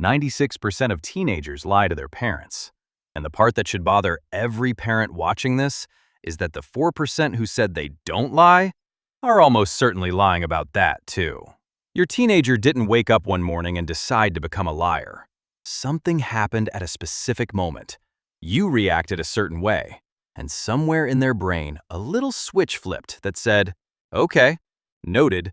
96% of teenagers lie to their parents. And the part that should bother every parent watching this is that the 4% who said they don't lie are almost certainly lying about that too. Your teenager didn't wake up one morning and decide to become a liar. Something happened at a specific moment. You reacted a certain way, and somewhere in their brain, a little switch flipped that said, "Okay, noted,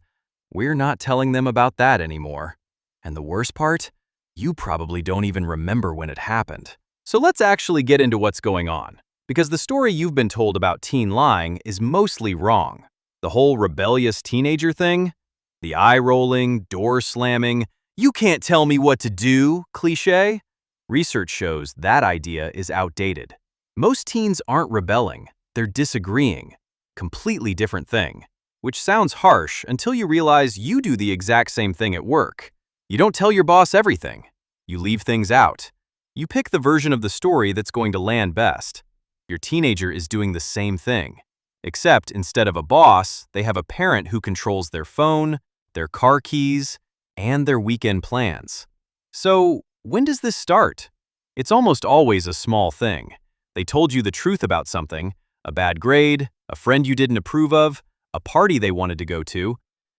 we're not telling them about that anymore." And the worst part? You probably don't even remember when it happened. So let's actually get into what's going on, because the story you've been told about teen lying is mostly wrong. The whole rebellious teenager thing, the eye-rolling, door-slamming, "you can't tell me what to do" cliché, research shows that idea is outdated. Most teens aren't rebelling, they're disagreeing. Completely different thing. Which sounds harsh until you realize you do the exact same thing at work. You don't tell your boss everything. You leave things out. You pick the version of the story that's going to land best. Your teenager is doing the same thing. Except instead of a boss, they have a parent who controls their phone, their car keys, and their weekend plans. So, when does this start? It's almost always a small thing. They told you the truth about something, a bad grade, a friend you didn't approve of, a party they wanted to go to,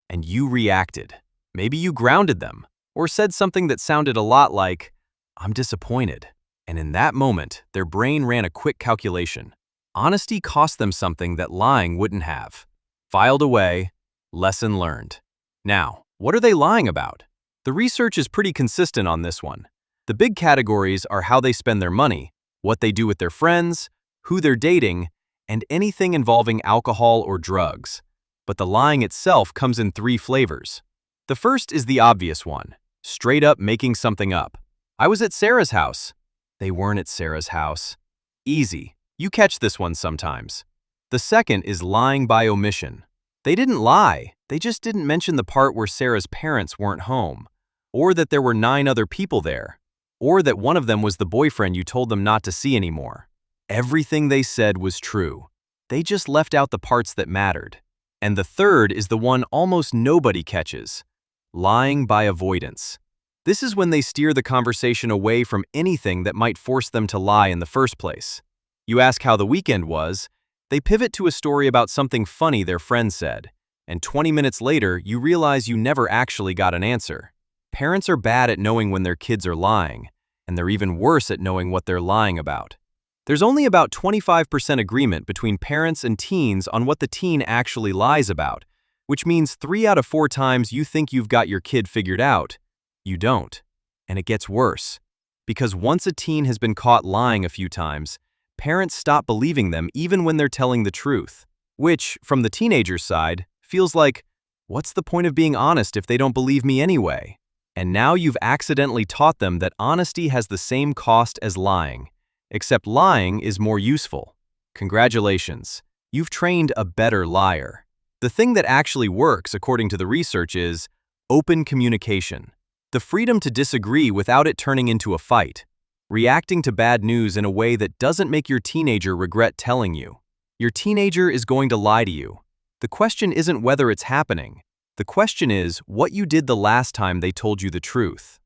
and you reacted. Maybe you grounded them, or said something that sounded a lot like, "I'm disappointed." And in that moment, their brain ran a quick calculation. Honesty cost them something that lying wouldn't have. Filed away, lesson learned. Now, what are they lying about? The research is pretty consistent on this one. The big categories are how they spend their money, what they do with their friends, who they're dating, and anything involving alcohol or drugs. But the lying itself comes in 3 flavors. The first is the obvious one, straight up making something up. "I was at Sarah's house." They weren't at Sarah's house. Easy. You catch this one sometimes. The second is lying by omission. They didn't lie, they just didn't mention the part where Sarah's parents weren't home, or that there were 9 other people there, or that one of them was the boyfriend you told them not to see anymore. Everything they said was true. They just left out the parts that mattered. And the third is the one almost nobody catches. Lying by avoidance. This is when they steer the conversation away from anything that might force them to lie in the first place. You ask how the weekend was, they pivot to a story about something funny their friend said, and 20 minutes later, you realize you never actually got an answer. Parents are bad at knowing when their kids are lying, and they're even worse at knowing what they're lying about. There's only about 25% agreement between parents and teens on what the teen actually lies about, which means 3 out of 4 times you think you've got your kid figured out, you don't. And it gets worse. Because once a teen has been caught lying a few times, parents stop believing them even when they're telling the truth. Which, from the teenager's side, feels like, what's the point of being honest if they don't believe me anyway? And now you've accidentally taught them that honesty has the same cost as lying, except lying is more useful. Congratulations, you've trained a better liar. The thing that actually works, according to the research, is open communication. The freedom to disagree without it turning into a fight. Reacting to bad news in a way that doesn't make your teenager regret telling you. Your teenager is going to lie to you. The question isn't whether it's happening. The question is what you did the last time they told you the truth.